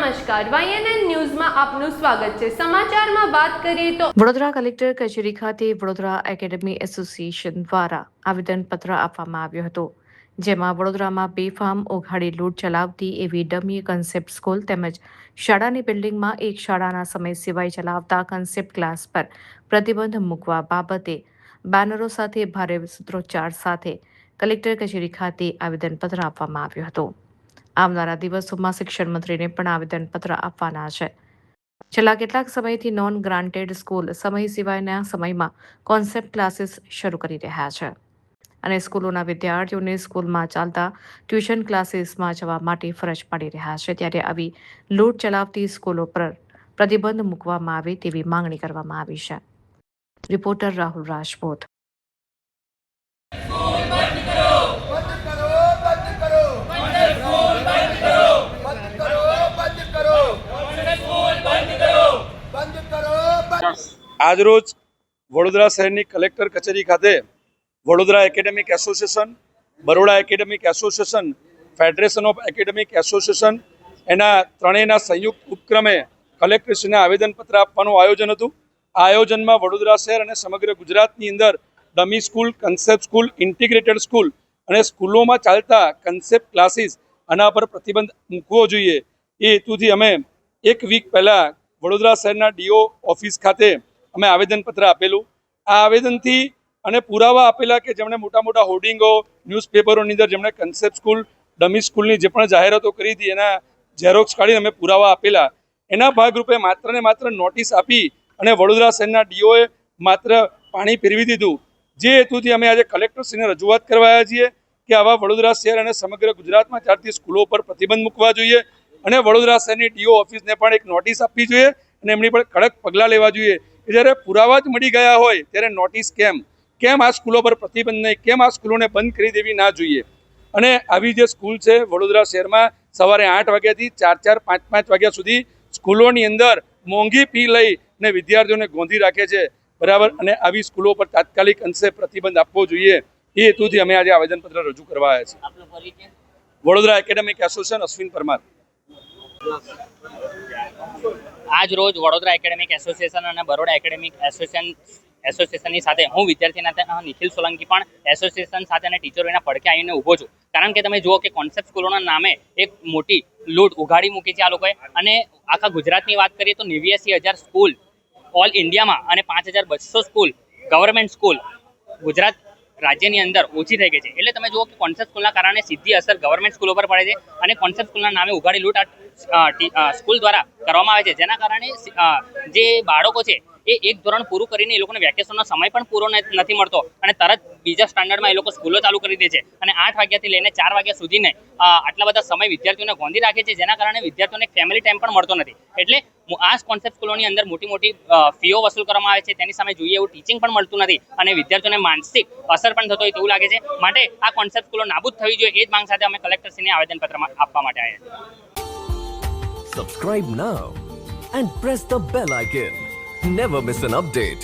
નમસ્કાર, YNN ન્યૂઝમાં આપનું સ્વાગત છે। સમાચારમાં વાત કરીએ તો વડોદરા કલેક્ટર કચેરી ખાતે વડોદરા એકેડમી એસોસિએશન દ્વારા આવેદનપત્ર આપવામાં આવ્યું હતું, જેમાં વડોદરામાં બેફામ ઉઘાડી લૂંટ ચલાવતી એવી ડમી કન્સેપ્ટ સ્કૂલ તેમજ શાળાની બિલ્ડિંગમાં એક શાળાના સમય સિવાય ચલાવતા કન્સેપ્ટ ક્લાસ પર પ્રતિબંધ મૂકવા બાબતે બેનરો સાથે ભારે સૂત્રોચ્ચાર સાથે કલેક્ટર કચેરી ખાતે આવેદનપત્ર આપવામાં આવ્યું હતું। આવનારા દિવસોમાં શિક્ષણ મંત્રીને પણ આવેદનપત્ર આપવાના છે। છેલ્લા કેટલાક સમયથી નોન ગ્રાન્ટેડ સ્કૂલ સમય સિવાયના સમયમાં કોન્સેપ્ટ ક્લાસીસ શરૂ કરી રહ્યા છે અને સ્કૂલોના વિદ્યાર્થીઓને સ્કૂલમાં ચાલતા ટ્યુશન ક્લાસીસમાં જવા માટે ફરજ પડી રહ્યા છે, ત્યારે આવી લૂંટ ચલાવતી સ્કૂલો પર પ્રતિબંધ મૂકવામાં આવે તેવી માંગણી કરવામાં આવી છે। રિપોર્ટર રાહુલ રાજપૂત। આજરોજ વડોદરા શહેરની કલેક્ટર કચેરી ખાતે Vadodara academic association, Baroda academic association, federation of academic association એના ત્રણેયના સંયુક્ત ઉપક્રમે કલેક્ટરશ્રીને આવેદનપત્ર આપવાનું આયોજન હતું। આ આયોજનમાં વડોદરા શહેર અને સમગ્ર ગુજરાતની અંદર dummy school, concept school, integrated school અને સ્કૂલોમાં ચાલતા કન્સેપ્ટ ક્લાસીસ આના પર પ્રતિબંધ મૂકવો જોઈએ એ હેતુથી અમે એક વીક પહેલાં વડોદરા શહેરના ડીઓ ઓફિસ ખાતે અમે આવેદનપત્ર આપેલું। આ આવેદનથી અને પુરાવા આપેલા કે જેમણે મોટા મોટા હોર્ડિંગો ન્યૂઝપેપરોની અંદર જેમણે કન્સેપ્ટ સ્કૂલ, ડમી સ્કૂલની જે પણ જાહેરાતો કરી હતી એના ઝેરોક્સ કાઢીને અમે પુરાવા આપેલા। એના ભાગરૂપે માત્ર ને માત્ર નોટિસ આપી અને વડોદરા શહેરના ડીઓએ માત્ર પાણી ફેરવી દીધું। જે હેતુથી અમે આજે કલેક્ટરશ્રીને રજૂઆત કરવા આવ્યા છીએ કે આવા વડોદરા શહેર અને સમગ્ર ગુજરાતમાં ચાલતી સ્કૂલો પર પ્રતિબંધ મૂકવા જોઈએ અને વડોદરા શહેરની ડીઓ ઓફિસને પણ એક નોટિસ આપવી જોઈએ અને એમની પર કડક પગલાં લેવા જોઈએ કે જ્યારે પુરાવા જ મળી ગયા હોય ત્યારે નોટિસ કેમ આ સ્કૂલો પર પ્રતિબંધ નહીં, કેમ આ સ્કૂલોને બંધ કરી દેવી ના જોઈએ। અને આવી જે સ્કૂલ છે વડોદરા શહેરમાં સવારે 8 વાગ્યાથી 4, 5 વાગ્યા સુધી સ્કૂલોની અંદર મોંઘી ફી લઈને વિદ્યાર્થીઓને ગોંધી રાખે છે, બરાબર। અને આવી સ્કૂલો પર તાત્કાલિક અંશે પ્રતિબંધ આપવો જોઈએ એ હેતુથી અમે આજે આવેદનપત્ર રજૂ કરવા આવ્યા છીએ। Vadodara academic association, Ashwin Parmar. આજ રોજ વડોદરા એકેડેમિક એસોસિએશન અને બરોડા એકેડેમિક એસોસિએશનની સાથે હું વિદ્યાર્થી નિખિલ સોલંકી પણ એસોસિએશન સાથે અને ટીચરોના પડખે આવીને ઊભો છું, કારણ કે તમે જુઓ કે કોન્સેપ્ટ સ્કૂલોના નામે એક મોટી લૂંટ ઉઘાડી મૂકી છે આ લોકોએ। અને આખા ગુજરાતની વાત કરીએ તો 89,000 સ્કૂલ ઓલ ઇન્ડિયામાં અને 5,200 સ્કૂલ ગવર્મેન્ટ સ્કૂલ ગુજરાત રાજ્યની અંદર ઓછી થઈ ગઈ છે। એટલે તમે જુઓ કે કોન્સેપ્ટ સ્કૂલના કારણે સીધી અસર ગવર્મેન્ટ સ્કૂલો પર પડે છે અને કોન્સેપ્ટ સ્કૂલના નામે ઉઘાડી લૂંટ સ્કૂલ દ્વારા કરવામાં આવે છે, જેના કારણે જે બાળકો છે એ એક ધોરણ પૂરું કરીને એ લોકોને વેકેશનનો સમય પણ પૂરો નથી મળતો અને તરત બીજા સ્ટાન્ડર્ડમાં એ લોકો સ્કૂલો ચાલુ કરી દે છે અને 8 વાગ્યાથી લઈને 4 વાગ્યા સુધીને આટલા બધા સમય વિદ્યાર્થીઓને ગોંધી રાખે છે, જેના કારણે વિદ્યાર્થીઓને ફેમિલી ટાઈમ પણ મળતો નથી। એટલે આ કોન્સેપ્ટ સ્કૂલોની અંદર મોટી ફીઓ વસૂલ કરવામાં આવે છે, તેની સામે જોઈએ એવું ટીચિંગ પણ મળતું નથી અને વિદ્યાર્થીઓને માનસિક અસર પણ થતો હોય તેવું લાગે છે। માટે આ કોન્સેપ્ટ સ્કૂલો નાબૂદ થવી જોઈએ એ જ માંગ સાથે અમે કલેક્ટરશ્રીને આવેદનપત્ર આપવા માટે આવ્યા છીએ। Subscribe now and press the bell icon. Never miss an update.